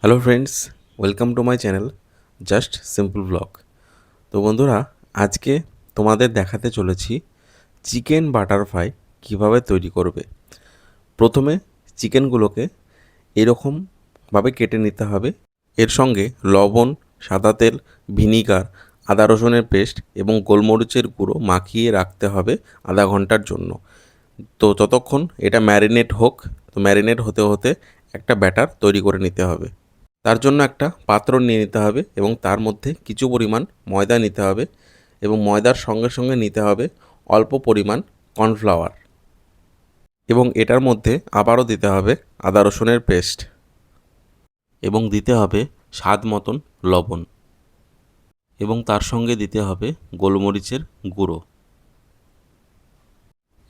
Hello friends, welcome to my channel just simple blog. তো বন্ধুরা, আজকে তোমাদের দেখাতে চলেছি চিকেন বাটার ফ্রাই কীভাবে তৈরি করবে। প্রথমে চিকেনগুলোকে এরকমভাবে কেটে নিতে হবে। এর সঙ্গে লবণ, সাদা তেল, ভিনিগার, আদা রসুনের পেস্ট এবং গোলমরিচের গুঁড়ো মাখিয়ে রাখতে হবে আধা ঘন্টার জন্য। তো ততক্ষণ এটা ম্যারিনেট হোক। তো ম্যারিনেট হতে হতে একটা ব্যাটার তৈরি করে নিতে হবে। তার জন্য একটা পাত্র নিয়ে নিতে হবে এবং তার মধ্যে কিছু পরিমাণ ময়দা নিতে হবে এবং ময়দার সঙ্গে সঙ্গে নিতে হবে অল্প পরিমাণ কর্নফ্লাওয়ার এবং এটার মধ্যে আবারও দিতে হবে আদা রসুনের পেস্ট এবং দিতে হবে স্বাদ মতন লবণ এবং তার সঙ্গে দিতে হবে গোলমরিচের গুঁড়ো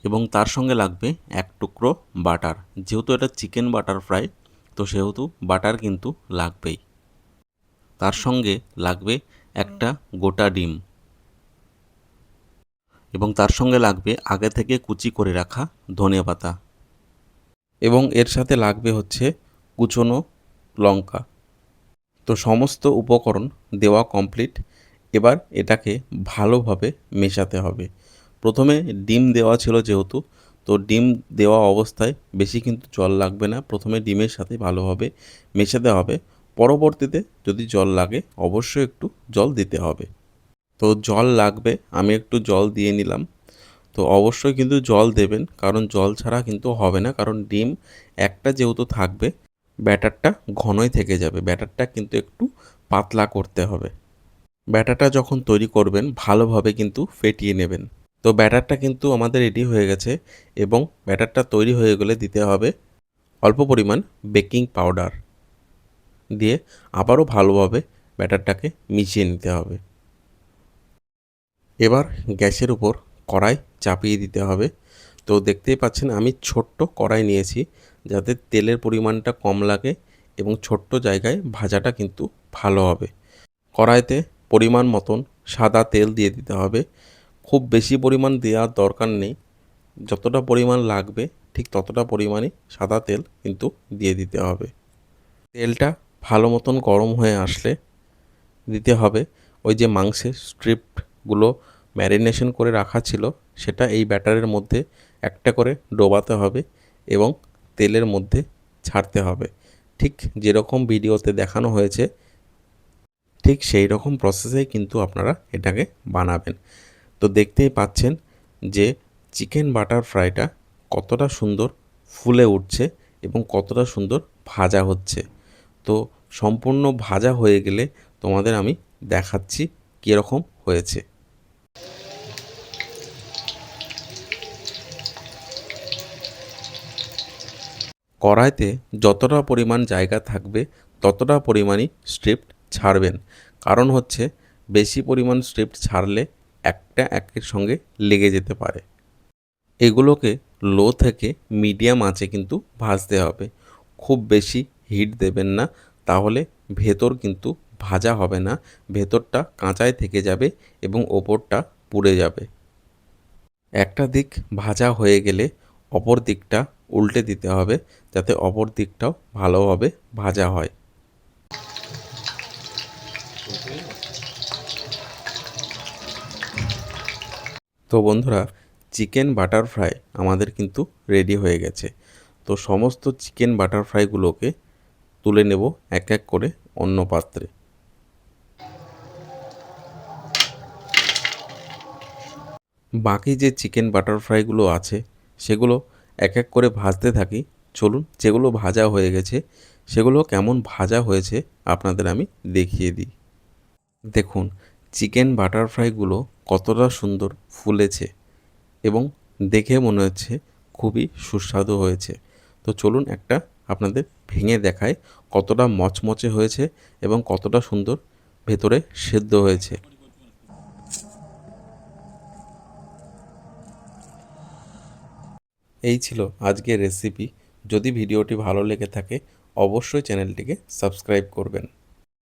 এবং তার সঙ্গে লাগবে এক টুকরো বাটার। যেহেতু এটা চিকেন বাটার ফ্রাই, তো সেহেতু বাটার কিন্তু লাগবেই। তার সঙ্গে লাগবে একটা গোটা ডিম এবং তার সঙ্গে লাগবে আগে থেকে কুচি করে রাখা ধনেপাতা এবং এর সাথে লাগবে হচ্ছে কুচনো লঙ্কা। তো সমস্ত উপকরণ দেওয়া কমপ্লিট। এবার এটাকে ভালোভাবে মেশাতে হবে। প্রথমে ডিম দেওয়া ছিল যেহেতু, তো ডিম দেওয়া অবস্থায় বেশি কিন্তু জল লাগবে না। প্রথমে ডিমের সাথে ভালোভাবে মেশাতে হবে। পরবর্তীতে যদি জল লাগে অবশ্যই একটু জল দিতে হবে। তো জল লাগবে, আমি একটু জল দিয়ে নিলাম। তো অবশ্যই কিন্তু জল দেবেন, কারণ জল ছাড়া কিন্তু হবে না। কারণ ডিম একটা যেহেতু থাকবে, ব্যাটারটা ঘনই থেকে যাবে। ব্যাটারটা কিন্তু একটু পাতলা করতে হবে। ব্যাটারটা যখন তৈরি করবেন ভালোভাবে কিন্তু ফেটিয়ে নেবেন। তো ব্যাটারটা কিন্তু আমাদের রেডি হয়ে গেছে এবং ব্যাটারটা তৈরি হয়ে গেলে দিতে হবে অল্প পরিমাণ বেকিং পাউডার দিয়ে আবারও ভালোভাবে ব্যাটারটাকে মিশিয়ে নিতে হবে। এবার গ্যাসের উপর কড়াই চাপিয়ে দিতে হবে। তো দেখতেই পাচ্ছেন আমি ছোট্ট কড়াই নিয়েছি, যাতে তেলের পরিমাণটা কম লাগে এবং ছোট্ট জায়গায় ভাজাটা কিন্তু ভালো হবে। কড়াইতে পরিমাণ মতন সাদা তেল দিয়ে দিতে হবে। খুব বেশি পরিমাণ দেওয়ার দরকার নেই, যতটা পরিমাণ লাগবে ঠিক ততটা পরিমাণই সাদা তেল কিন্তু দিয়ে দিতে হবে। তেলটা ভালো মতন গরম হয়ে আসলে দিতে হবে ওই যে মাংসের স্ট্রিপগুলো ম্যারিনেশন করে রাখা ছিল, সেটা এই ব্যাটারের মধ্যে একটা করে ডোবাতে হবে এবং তেলের মধ্যে ছাড়তে হবে। ঠিক যেরকম ভিডিওতে দেখানো হয়েছে ঠিক সেই রকম প্রসেসেই কিন্তু আপনারা এটাকে বানাবেন। তো দেখতেই পাচ্ছেন যে চিকেন বাটার ফ্রাইটা কতটা সুন্দর ফুলে উঠছে এবং কতটা সুন্দর ভাজা হচ্ছে। তো সম্পূর্ণ ভাজা হয়ে গেলে তোমাদের আমি দেখাচ্ছি কীরকম হয়েছে। কড়াইতে যতটা পরিমাণ জায়গা থাকবে ততটা পরিমাণই স্ট্রিপ ছাড়বেন। কারণ হচ্ছে বেশি পরিমাণ স্ট্রিপ ছাড়লে একটা একের সঙ্গে লেগে যেতে পারে। এগুলোকে লো থেকে মিডিয়াম আঁচে কিন্তু ভাজতে হবে। খুব বেশি হিট দেবেন না, তাহলে ভেতর কিন্তু ভাজা হবে না। ভেতরটা কাঁচাই থেকে যাবে এবং ওপরটা পুড়ে যাবে। একটা দিক ভাজা হয়ে গেলে অপর দিকটা উল্টে দিতে হবে, যাতে অপর দিকটাও ভালোভাবে ভাজা হয়। তো বন্ধুরা, চিকেন বাটার ফ্রাই আমাদের কিন্তু রেডি হয়ে গেছে। তো সমস্ত চিকেন বাটার ফ্রাইগুলোকে তুলে নেব এক এক করে অন্য পাত্রে। বাকি যে চিকেন বাটার ফ্রাইগুলো আছে সেগুলো এক এক করে ভাজতে থাকি। চলুন, যেগুলো ভাজা হয়ে গেছে সেগুলো কেমন ভাজা হয়েছে আপনাদের আমি দেখিয়ে দিই। দেখুন চিকেন বাটার ফ্রাইগুলো কতটা সুন্দর ফুলেছে এবং দেখে মনে হচ্ছে খুবই সুস্বাদু হয়েছে। তো চলুন একটা আপনাদের ভেঙে দেখাই কতটা মচমচে হয়েছে এবং কতটা সুন্দর ভেতরে সেদ্ধ হয়েছে। এই ছিল আজকের রেসিপি। যদি ভিডিওটি ভালো লেগে থাকে অবশ্যই চ্যানেলটিকে সাবস্ক্রাইব করবেন।